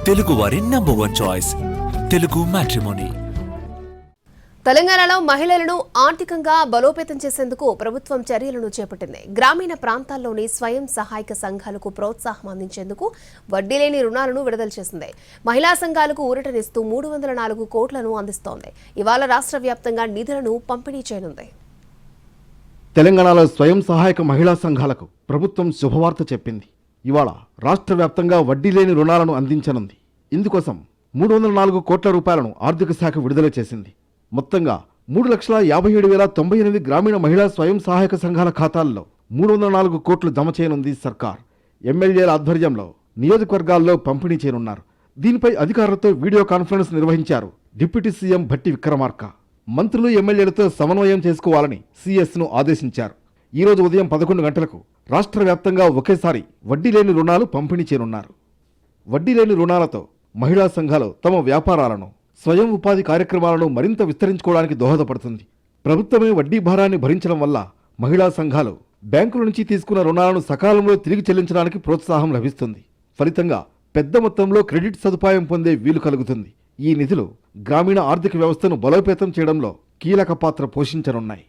తెలుగువారి number 1 choice Telugu matrimony. తెలంగాణలో మహిళలను ఆర్థికంగా బలోపేతం చేసేందుకు ప్రభుత్వం చర్యలను చేపట్టింది. గ్రామీణ ప్రాంతాల్లోని స్వయం సహాయక సంఘాలకు ప్రోత్సాహం అందించేందుకు వడ్డీ లేని రుణాలను విడుదల చేసింది. మహిళా సంఘాలకు ఊరటనిస్తూ 304 కోట్లను అందిస్తోంది. ఇవాళ రాష్ట్ర వ్యాప్తంగా నిధులను పంపిణీ చేయనుంది. తెలంగాణలో స్వయం సహాయక మహిళా సంఘాలకు ప్రభుత్వం శుభవార్త చెప్పింది. ఇవాళ రాష్ట్ర వ్యాప్తంగా వడ్డీ లేని రుణాలను అందించనుంది. ఇందుకోసం 304 కోట్ల రూపాయలను ఆర్థిక శాఖ విడుదల చేసింది. మొత్తంగా 3,57,098 గ్రామీణ మహిళా స్వయం సహాయక సంఘాల ఖాతాల్లో 304 కోట్లు జమ చేయనుంది సర్కార్. ఎమ్మెల్యేల ఆధ్వర్యంలో నియోజకవర్గాల్లో పంపిణీ చేయనున్నారు. దీనిపై అధికారులతో వీడియో కాన్ఫరెన్స్ నిర్వహించారు డిప్యూటీ సీఎం భట్టి విక్రమార్క. మంత్రులు ఎమ్మెల్యేలతో సమన్వయం చేసుకోవాలని సీఎస్ను ఆదేశించారు. ఈరోజు ఉదయం 11 గంటలకు రాష్ట్ర వ్యాప్తంగా ఒకేసారి వడ్డీ లేని రుణాలు పంపిణీ చేయనున్నారు. వడ్డీ లేని రుణాలతో మహిళా సంఘాలు తమ వ్యాపారాలను, స్వయం ఉపాధి కార్యక్రమాలను మరింత విస్తరించుకోవడానికి దోహదపడుతుంది. ప్రభుత్వమే వడ్డీ భారాన్ని భరించడం వల్ల మహిళా సంఘాలు బ్యాంకుల నుంచి తీసుకున్న రుణాలను సకాలంలో తిరిగి చెల్లించడానికి ప్రోత్సాహం లభిస్తుంది. ఫలితంగా పెద్ద మొత్తంలో క్రెడిట్ సదుపాయం పొందే వీలు కలుగుతుంది. ఈ నిధులు గ్రామీణ ఆర్థిక వ్యవస్థను బలోపేతం చేయడంలో కీలక పాత్ర పోషించనున్నాయి.